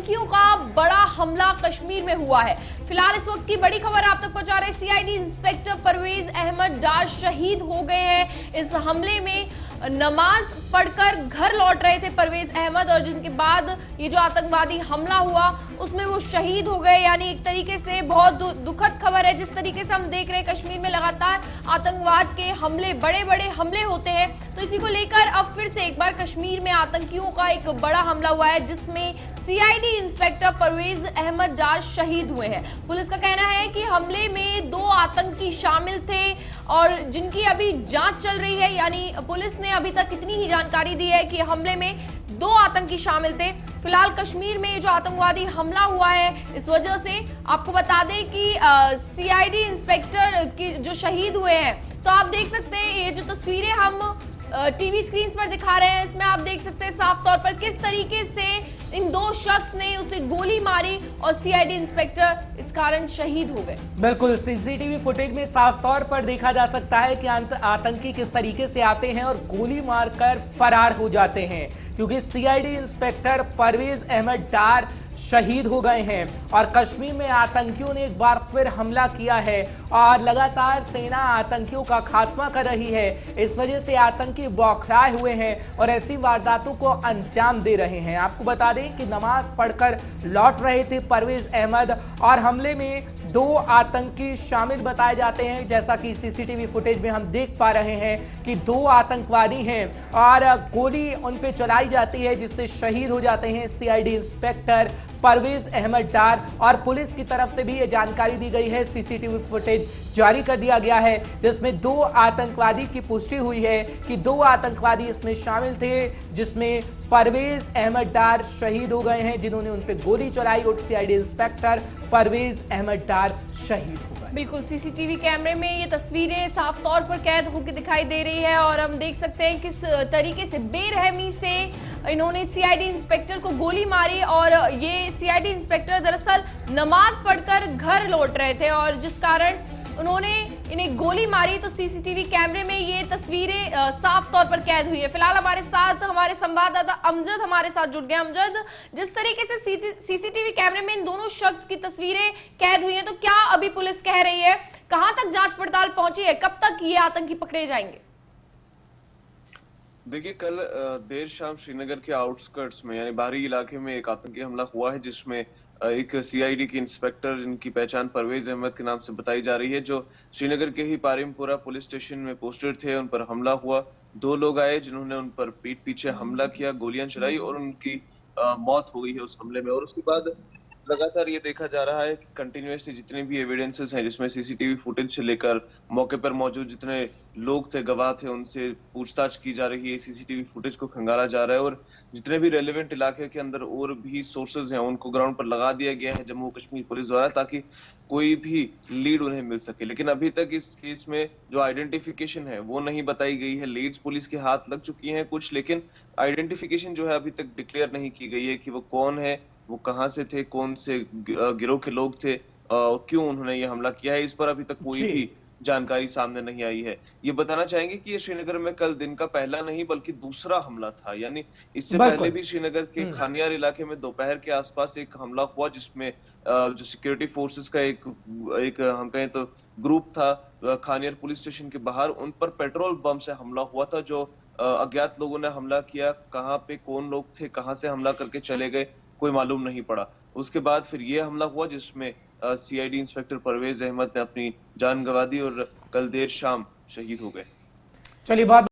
आतंकियों का बड़ा हमला कश्मीर में हुआ है। फिलहाल इस वक्त की बड़ी खबर आप तक पहुंचा रहे सीआईडी इंस्पेक्टर परवेज अहमद डार शहीद हो गए हैं। इस हमले में नमाज पढ़कर घर लौट रहे थे परवेज अहमद और जिनके बाद ये जो आतंकवादी हमला हुआ उसमें वो शहीद हो गए। यानी एक तरीके से बहुत दुखद खबर है। जिस तरीके से हम देख रहे हैं कश्मीर में लगातार आतंकवाद के हमले, बड़े बड़े हमले होते हैं, तो इसी को लेकर अब फिर से एक बार कश्मीर में आतंकियों का एक बड़ा हमला हुआ है जिसमें सीआईडी इंस्पेक्टर परवेज अहमद डार शहीद हुए हैं। पुलिस का कहना है कि हमले में 2 आतंकी शामिल थे और जिनकी अभी जांच चल रही है। यानी पुलिस ने अभी तक इतनी ही जानकारी दी है कि हमले में 2 आतंकी शामिल थे। फिलहाल कश्मीर में जो आतंकवादी हमला हुआ है इस वजह से आपको बता दें कि सीआईडी इंस्पेक्टर की जो शहीद हुए हैं, तो आप देख सकते हैं ये जो तस्वीरें हम टीवी स्क्रीन पर दिखा रहे हैं, इसमें आप देख सकते हैं साफ तौर पर किस तरीके से इन 2 शख्स ने उसे गोली मारी और सीआईडी इंस्पेक्टर इस कारण शहीद हो गए। बिल्कुल, सीसीटीवी फुटेज में साफ तौर पर देखा जा सकता है कि आतंकी किस तरीके से आते हैं और गोली मारकर फरार हो जाते हैं, क्योंकि सीआईडी इंस्पेक्टर परवेज अहमद डार शहीद हो गए हैं और कश्मीर में आतंकियों ने एक बार फिर हमला किया है और लगातार सेना आतंकियों का खात्मा कर रही है। इस वजह से आतंकी बौखलाए हुए हैं और ऐसी वारदातों को अंजाम दे रहे हैं। आपको बता दें कि नमाज पढ़कर लौट रहे थे परवेज अहमद और हमले में 2 आतंकी शामिल बताए जाते हैं। जैसा कि सीसीटीवी फुटेज में हम देख पा रहे हैं कि 2 आतंकवादी हैं और गोली उन पे चलाई जाती है जिससे शहीद हो जाते हैं सीआईडी इंस्पेक्टर परवेज अहमद डार। और पुलिस की तरफ से भी ये जानकारी दी गई है, सीसीटीवी फुटेज जारी कर दिया गया है जिसमें 2 आतंकवादी की पुष्टि हुई है कि 2 आतंकवादी इसमें शामिल थे, जिसमें परवेज अहमद डार शहीद हो गए हैं जिन्होंने उन पे गोली चलाई और सीआईडी इंस्पेक्टर परवेज अहमद डार शहीद हो गए। बिल्कुल, सीसीटीवी कैमरे में ये तस्वीरें साफ तौर पर कैद होकर दिखाई दे रही है और हम देख सकते हैं किस तरीके से बेरहमी से इन्होंने सीआईडी इंस्पेक्टर को गोली मारी और ये सीआईडी इंस्पेक्टर दरअसल नमाज पढ़कर घर लौट रहे थे और जिस कारण उन्होंने इन्हें गोली मारी। तो सीसीटीवी कैमरे में ये तस्वीरें साफ तौर पर कैद हुई है। फिलहाल हमारे साथ हमारे संवाददाता अमजद हमारे साथ जुड़ गए। अमजद, जिस तरीके से सीसीटीवी कैमरे में इन दोनों शख्स की तस्वीरें कैद हुई हैं, तो क्या अभी पुलिस कह रही है, कहां तक जांच पड़ताल पहुंची है, कब तक ये आतंकी पकड़े जाएंगे? देखिए, कल देर शाम श्रीनगर के आउटस्कर्ट्स में यानी बाहरी इलाके में एक आतंकी हमला हुआ है जिसमें एक सीआईडी के इंस्पेक्टर जिनकी पहचान परवेज अहमद के नाम से बताई जा रही है, जो श्रीनगर के ही पारिमपुरा पुलिस स्टेशन में पोस्टेड थे, उन पर हमला हुआ। 2 लोग आए जिन्होंने उन पर पीठ पीछे हमला किया, गोलियां चलाई और उनकी मौत हो गई है उस हमले में। और उसके बाद लगातार ये देखा जा रहा है कि कंटिन्यूअसली जितने भी एविडेंसेस हैं, जिसमें सीसीटीवी फुटेज से लेकर मौके पर मौजूद जितने लोग थे, गवाह थे, उनसे पूछताछ की जा रही है, सीसीटीवी फुटेज को खंगाला जा रहा है और जितने भी रेलेवेंट इलाके के अंदर और भी सोर्सेज हैं उनको ग्राउंड पर लगा दिया गया है जम्मू कश्मीर पुलिस द्वारा, ताकि कोई भी लीड उन्हें मिल सके। लेकिन अभी तक इस केस में जो आइडेंटिफिकेशन है वो नहीं बताई गई है। लीड्स पुलिस के हाथ लग चुकी हैं कुछ, लेकिन आइडेंटिफिकेशन जो है अभी तक डिक्लेयर नहीं की गई है कि वो कौन है, वो कहां से थे, कौन से गिरोह के लोग थे और क्यों उन्होंने ये हमला किया है। इस पर अभी तक कोई भी जानकारी सामने नहीं आई है। ये बताना चाहेंगे कि ये श्रीनगर में कल दिन का पहला नहीं बल्कि दूसरा हमला था। यानी इससे पहले भी श्रीनगर के खानियार इलाके में दोपहर के आसपास एक हमला हुआ जिसमें जो सिक्योरिटी फोर्सेस का एक हम कहें तो ग्रुप था खानियार पुलिस स्टेशन के बाहर, उन पर पेट्रोल बम से हमला हुआ था। जो अज्ञात लोगों ने हमला किया, कहाँ पे कौन लोग थे, कहाँ से हमला करके चले गए, कोई मालूम नहीं पड़ा। उसके बाद फिर ये हमला हुआ जिसमें सीआईडी इंस्पेक्टर परवेज अहमद ने अपनी जान गंवा दी और कल देर शाम शहीद हो गए। चलिए, बहुत